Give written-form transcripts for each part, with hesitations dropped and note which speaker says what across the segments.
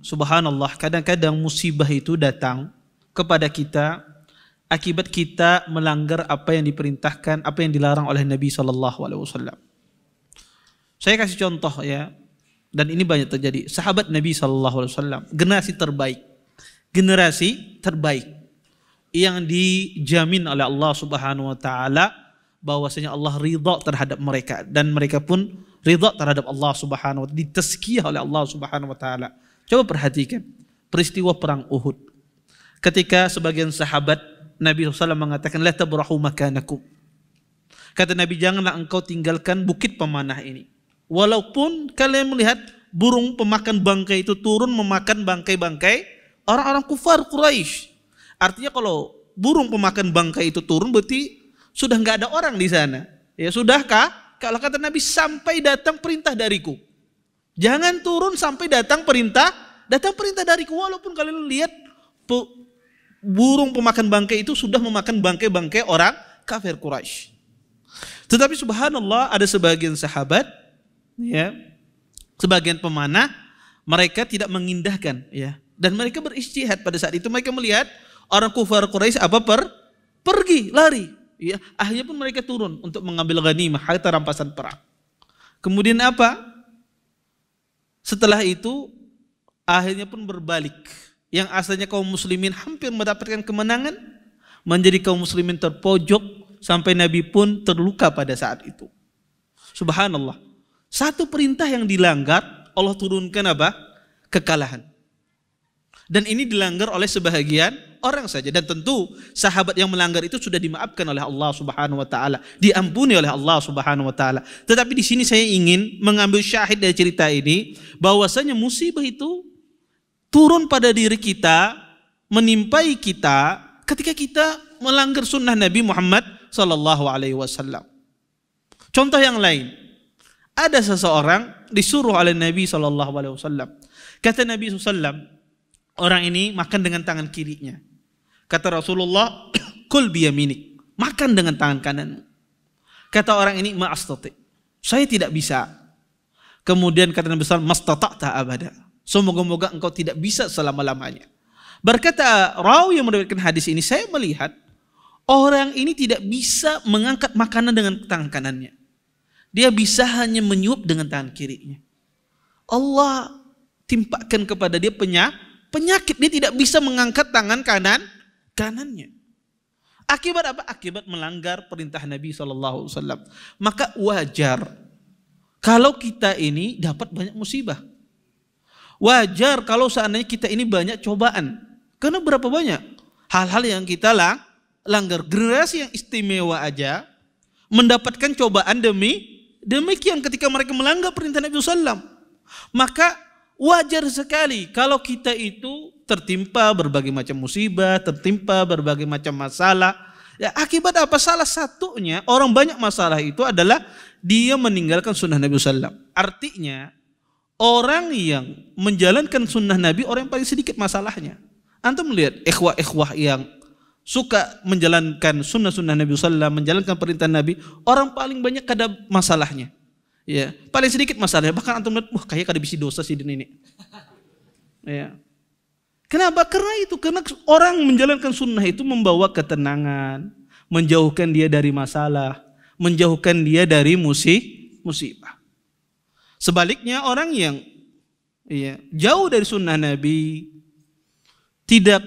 Speaker 1: subhanallah, kadang-kadang musibah itu datang kepada kita akibat kita melanggar apa yang diperintahkan, apa yang dilarang oleh Nabi SAW. Saya kasih contoh ya, dan ini banyak terjadi. Sahabat Nabi SAW, generasi terbaik yang dijamin oleh Allah Subhanahu Wa Taala bahwasanya Allah ridha terhadap mereka dan mereka pun ridha terhadap Allah Subhanahu Wa Taala, ditazkiyah oleh Allah Subhanahu Wa Taala. Coba perhatikan peristiwa perang Uhud. Ketika sebagian sahabat Nabi SAW mengatakan la tabrahu makanakum. Kata Nabi, janganlah engkau tinggalkan bukit pemanah ini. Walaupun kalian melihat burung pemakan bangkai itu turun memakan bangkai-bangkai orang-orang kufar Quraisy. Artinya kalau burung pemakan bangkai itu turun berarti sudah nggak ada orang di sana. Ya sudahkah? Kalau kata Nabi, sampai datang perintah dariku. Jangan turun sampai datang perintah dariku. Walaupun kalian lihat burung pemakan bangkai itu sudah memakan bangkai-bangkai orang kafir Quraisy. Tetapi subhanallah, ada sebagian sahabat, ya, sebagian pemanah, mereka tidak mengindahkan, ya, dan mereka berijtihad pada saat itu. Mereka melihat orang kufar Quraisy pergi lari, ya, akhirnya pun mereka turun untuk mengambil ghanimah, harta rampasan perang. Kemudian apa? Setelah itu akhirnya pun berbalik. Yang asalnya kaum muslimin hampir mendapatkan kemenangan menjadi kaum muslimin terpojok sampai Nabi pun terluka pada saat itu. Subhanallah. Satu perintah yang dilanggar, Allah turunkan apa? Kekalahan. Dan ini dilanggar oleh sebahagian orang saja. Dan tentu sahabat yang melanggar itu sudah dimaafkan oleh Allah Subhanahu Wa Taala, diampuni oleh Allah Subhanahu Wa Taala. Tetapi di sini saya ingin mengambil syahid dari cerita ini, bahwasanya musibah itu turun pada diri kita, menimpai kita ketika kita melanggar sunnah Nabi Muhammad SAW. Contoh yang lain. Ada seseorang disuruh oleh Nabi SAW. Kata Nabi SAW, orang ini makan dengan tangan kirinya. Kata Rasulullah, kul biyaminik, makan dengan tangan kananmu. Kata orang ini, ma'astati, saya tidak bisa. Kemudian kata Nabi SAW, mastata'ta abada, semoga-moga engkau tidak bisa selama-lamanya. Berkata rawi yang meriwayatkan hadis ini, saya melihat orang ini tidak bisa mengangkat makanan dengan tangan kanannya. Dia bisa hanya menyuap dengan tangan kirinya. Allah timpakan kepada dia penyakit. Dia tidak bisa mengangkat tangan kanannya. Akibat apa? Akibat melanggar perintah Nabi SAW. Maka wajar kalau kita ini dapat banyak musibah. Wajar kalau seandainya kita ini banyak cobaan. Karena berapa banyak hal-hal yang kita langgar. Generasi yang istimewa aja mendapatkan cobaan demikian ketika mereka melanggar perintah Nabi SAW. Maka wajar sekali kalau kita itu tertimpa berbagai macam musibah, tertimpa berbagai macam masalah. Ya, akibat apa? Salah satunya, orang banyak masalah itu adalah dia meninggalkan sunnah Nabi SAW. Artinya orang yang menjalankan sunnah Nabi, orang yang paling sedikit masalahnya. Antum melihat ikhwah-ikhwah yang suka menjalankan sunnah-sunnah Nabi SAW, menjalankan perintah Nabi, orang paling banyak kada masalahnya. Ya, paling sedikit masalahnya. Bahkan antum lihat, wah kayak kada bisi dosa sih ini. Ya. Kenapa? Karena orang menjalankan sunnah itu membawa ketenangan, menjauhkan dia dari masalah, menjauhkan dia dari musibah. Sebaliknya orang yang jauh dari sunnah Nabi, tidak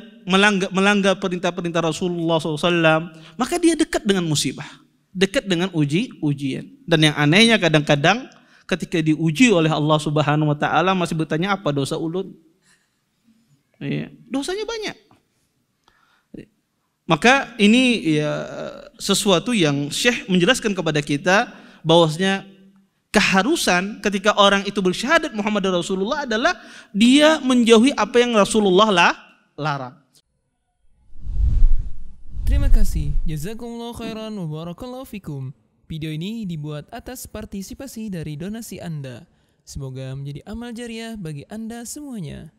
Speaker 1: melanggar perintah-perintah Rasulullah SAW, maka dia dekat dengan musibah, dekat dengan ujian. Dan yang anehnya kadang-kadang ketika diuji oleh Allah Subhanahu Wa Taala masih bertanya, apa dosa ulun? Dosanya banyak. Maka ini sesuatu yang Syekh menjelaskan kepada kita bahwasanya keharusan ketika orang itu bersyahadat Muhammad Rasulullah adalah dia menjauhi apa yang Rasulullah larang.
Speaker 2: Terima kasih. Jazakumullah khairan wa barakallahu fikum. Video ini dibuat atas partisipasi dari donasi Anda. Semoga menjadi amal jariah bagi Anda semuanya.